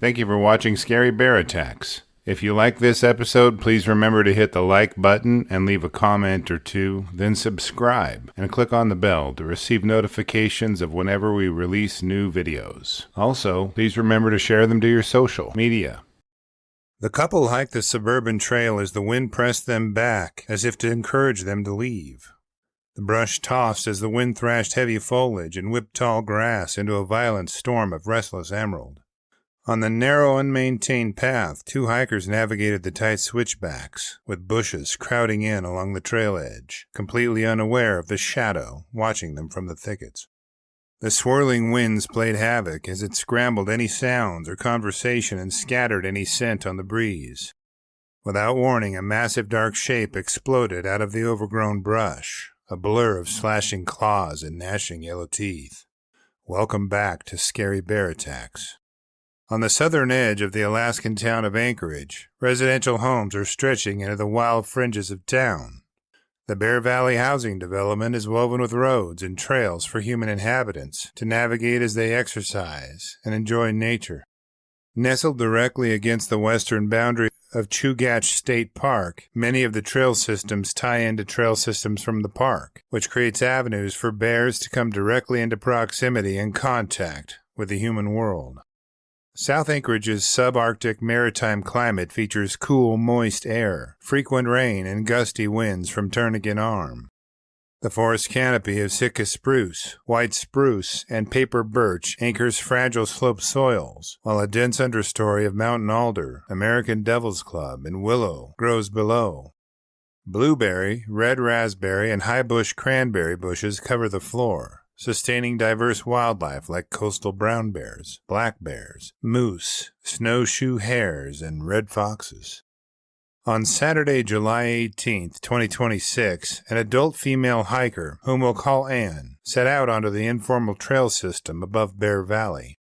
Thank you for watching Scary Bear Attacks. If you like this episode, please remember to hit the like button and leave a comment or two, then subscribe and click on the bell to receive notifications of whenever we release new videos. Also, please remember to share them to your social media. The couple hiked the suburban trail as the wind pressed them back, as if to encourage them to leave. The brush tossed as the wind thrashed heavy foliage and whipped tall grass into a violent storm of restless emerald. On the narrow, unmaintained path, two hikers navigated the tight switchbacks, with bushes crowding in along the trail edge, completely unaware of the shadow watching them from the thickets. The swirling winds played havoc as it scrambled any sounds or conversation and scattered any scent on the breeze. Without warning, a massive dark shape exploded out of the overgrown brush, a blur of slashing claws and gnashing yellow teeth. Welcome back to Scary Bear Attacks. On the southern edge of the Alaskan town of Anchorage, residential homes are stretching into the wild fringes of town. The Bear Valley housing development is woven with roads and trails for human inhabitants to navigate as they exercise and enjoy nature. Nestled directly against the western boundary of Chugach State Park, many of the trail systems tie into trail systems from the park, which creates avenues for bears to come directly into proximity and contact with the human world. South Anchorage's subarctic maritime climate features cool, moist air, frequent rain, and gusty winds from Turnagain Arm. The forest canopy of Sitka spruce, white spruce, and paper birch anchors fragile slope soils, while a dense understory of mountain alder, American devil's club, and willow grows below. Blueberry, red raspberry, and high-bush cranberry bushes cover the floor, sustaining diverse wildlife like coastal brown bears, black bears, moose, snowshoe hares, and red foxes. On Saturday, July 18th, 2026, an adult female hiker, whom we'll call Anne, set out onto the informal trail system above Bear Valley.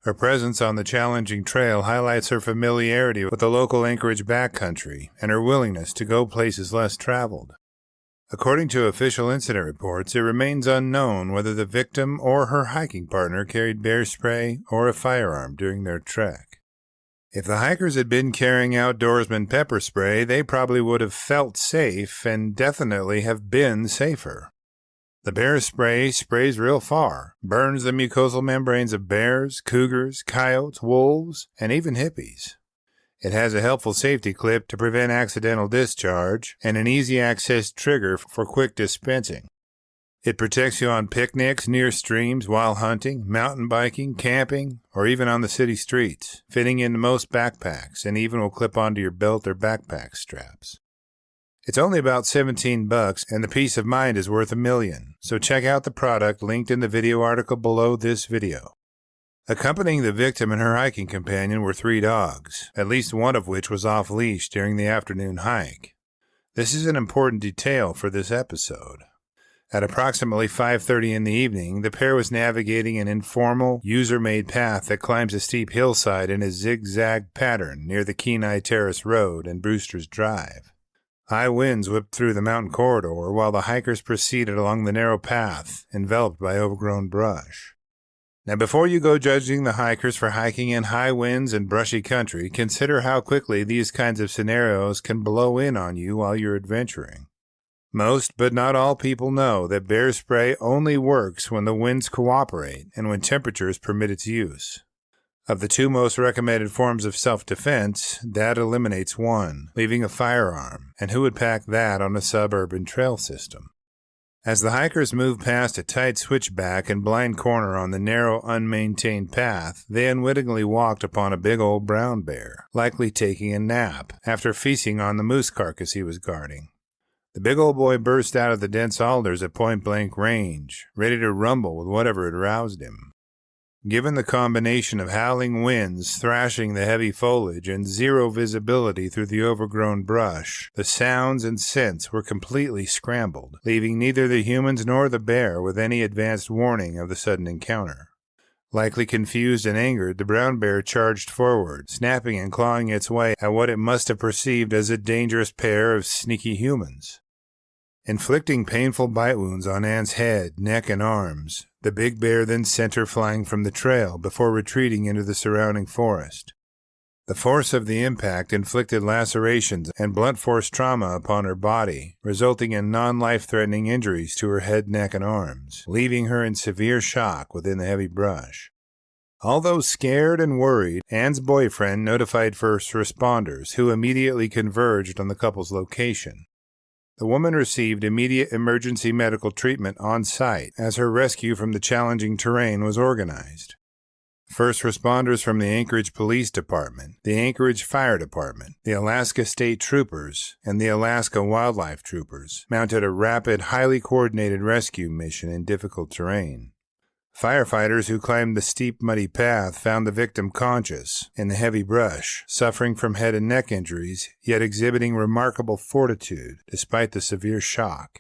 Her presence on the challenging trail highlights her familiarity with the local Anchorage backcountry and her willingness to go places less traveled. According to official incident reports, it remains unknown whether the victim or her hiking partner carried bear spray or a firearm during their trek. If the hikers had been carrying outdoorsman pepper spray, they probably would have felt safe and definitely have been safer. The bear spray sprays real far, burns the mucosal membranes of bears, cougars, coyotes, wolves, and even hippies. It has a helpful safety clip to prevent accidental discharge and an easy-access trigger for quick dispensing. It protects you on picnics, near streams, while hunting, mountain biking, camping, or even on the city streets, fitting into most backpacks and even will clip onto your belt or backpack straps. It's only about $17 and the peace of mind is worth $1 million, so check out the product linked in the video article below this video. Accompanying the victim and her hiking companion were 3 dogs, at least one of which was off-leash during the afternoon hike. This is an important detail for this episode. At approximately 5:30 in the evening, the pair was navigating an informal, user-made path that climbs a steep hillside in a zigzag pattern near the Kenai Terrace Road and Brewster's Drive. High winds whipped through the mountain corridor while the hikers proceeded along the narrow path, enveloped by overgrown brush. Now, before you go judging the hikers for hiking in high winds and brushy country, consider how quickly these kinds of scenarios can blow in on you while you're adventuring. Most, but not all people know that bear spray only works when the winds cooperate and when temperatures permit its use. Of the 2 most recommended forms of self-defense, that eliminates one, leaving a firearm, and who would pack that on a suburban trail system? As the hikers moved past a tight switchback and blind corner on the narrow, unmaintained path, they unwittingly walked upon a big old brown bear, likely taking a nap after feasting on the moose carcass he was guarding. The big old boy burst out of the dense alders at point-blank range, ready to rumble with whatever had roused him. Given the combination of howling winds thrashing the heavy foliage and zero visibility through the overgrown brush, the sounds and scents were completely scrambled, leaving neither the humans nor the bear with any advanced warning of the sudden encounter. Likely confused and angered, the brown bear charged forward, snapping and clawing its way at what it must have perceived as a dangerous pair of sneaky humans. Inflicting painful bite wounds on Anne's head, neck, and arms, the big bear then sent her flying from the trail before retreating into the surrounding forest. The force of the impact inflicted lacerations and blunt force trauma upon her body, resulting in non-life-threatening injuries to her head, neck, and arms, leaving her in severe shock within the heavy brush. Although scared and worried, Anne's boyfriend notified first responders, who immediately converged on the couple's location. The woman received immediate emergency medical treatment on site as her rescue from the challenging terrain was organized. First responders from the Anchorage Police Department, the Anchorage Fire Department, the Alaska State Troopers, and the Alaska Wildlife Troopers mounted a rapid, highly coordinated rescue mission in difficult terrain. Firefighters who climbed the steep, muddy path found the victim conscious in the heavy brush, suffering from head and neck injuries, yet exhibiting remarkable fortitude despite the severe shock.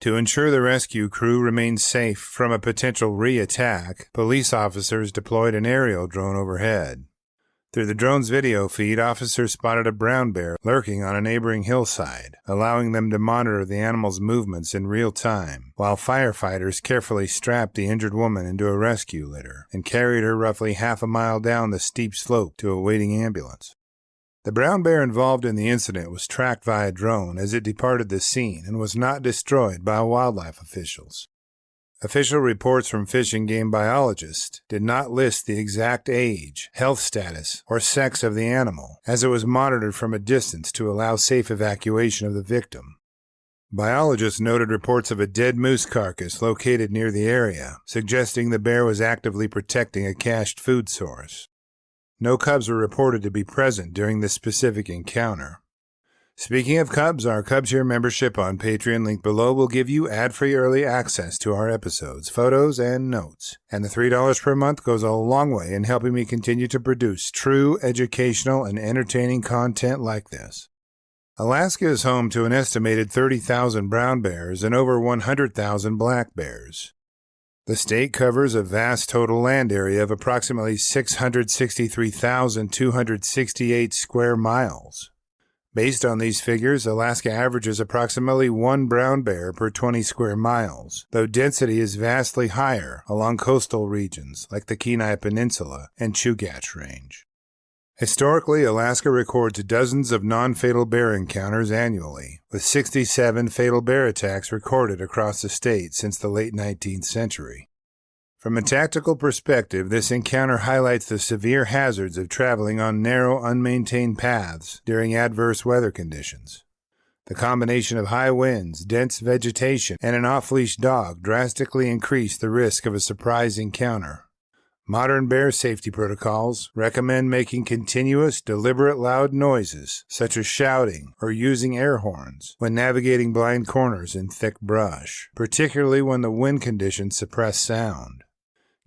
To ensure the rescue crew remained safe from a potential re-attack, police officers deployed an aerial drone overhead. Through the drone's video feed, officers spotted a brown bear lurking on a neighboring hillside, allowing them to monitor the animal's movements in real time, while firefighters carefully strapped the injured woman into a rescue litter and carried her roughly half a mile down the steep slope to a waiting ambulance. The brown bear involved in the incident was tracked via drone as it departed the scene and was not destroyed by wildlife officials. Official reports from fish and game biologists did not list the exact age, health status, or sex of the animal, as it was monitored from a distance to allow safe evacuation of the victim. Biologists noted reports of a dead moose carcass located near the area, suggesting the bear was actively protecting a cached food source. No cubs were reported to be present during this specific encounter. Speaking of cubs, our Cubs Here membership on Patreon, link below, will give you ad-free early access to our episodes, photos, and notes. And the $3 per month goes a long way in helping me continue to produce true educational and entertaining content like this. Alaska is home to an estimated 30,000 brown bears and over 100,000 black bears. The state covers a vast total land area of approximately 663,268 square miles. Based on these figures, Alaska averages approximately 1 brown bear per 20 square miles, though density is vastly higher along coastal regions like the Kenai Peninsula and Chugach Range. Historically, Alaska records dozens of non-fatal bear encounters annually, with 67 fatal bear attacks recorded across the state since the late 19th century. From a tactical perspective, this encounter highlights the severe hazards of traveling on narrow, unmaintained paths during adverse weather conditions. The combination of high winds, dense vegetation, and an off-leash dog drastically increase the risk of a surprise encounter. Modern bear safety protocols recommend making continuous, deliberate loud noises, such as shouting or using air horns, when navigating blind corners in thick brush, particularly when the wind conditions suppress sound.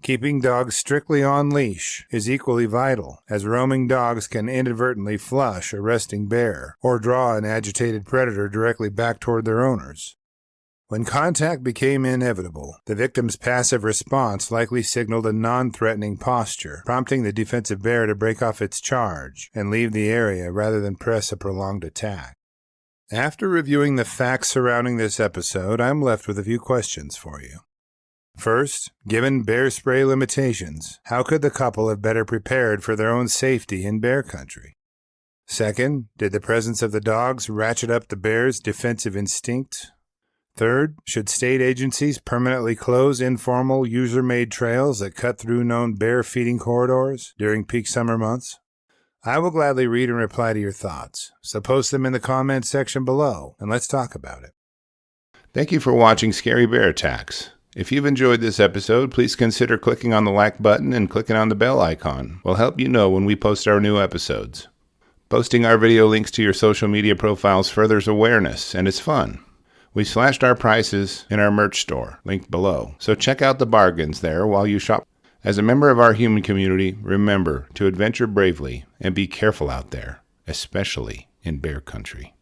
Keeping dogs strictly on leash is equally vital, as roaming dogs can inadvertently flush a resting bear or draw an agitated predator directly back toward their owners. When contact became inevitable, the victim's passive response likely signaled a non-threatening posture, prompting the defensive bear to break off its charge and leave the area rather than press a prolonged attack. After reviewing the facts surrounding this episode, I'm left with a few questions for you. First, given bear spray limitations, how could the couple have better prepared for their own safety in bear country? Second, did the presence of the dogs ratchet up the bear's defensive instincts? Third, should state agencies permanently close informal, user-made trails that cut through known bear feeding corridors during peak summer months? I will gladly read and reply to your thoughts, so post them in the comments section below, and let's talk about it. Thank you for watching Scary Bear Attacks. If you've enjoyed this episode, please consider clicking on the like button and clicking on the bell icon. We'll help you know when we post our new episodes. Posting our video links to your social media profiles furthers awareness, and it's fun. We slashed our prices in our merch store, linked below, so check out the bargains there while you shop. As a member of our human community, remember to adventure bravely and be careful out there, especially in bear country.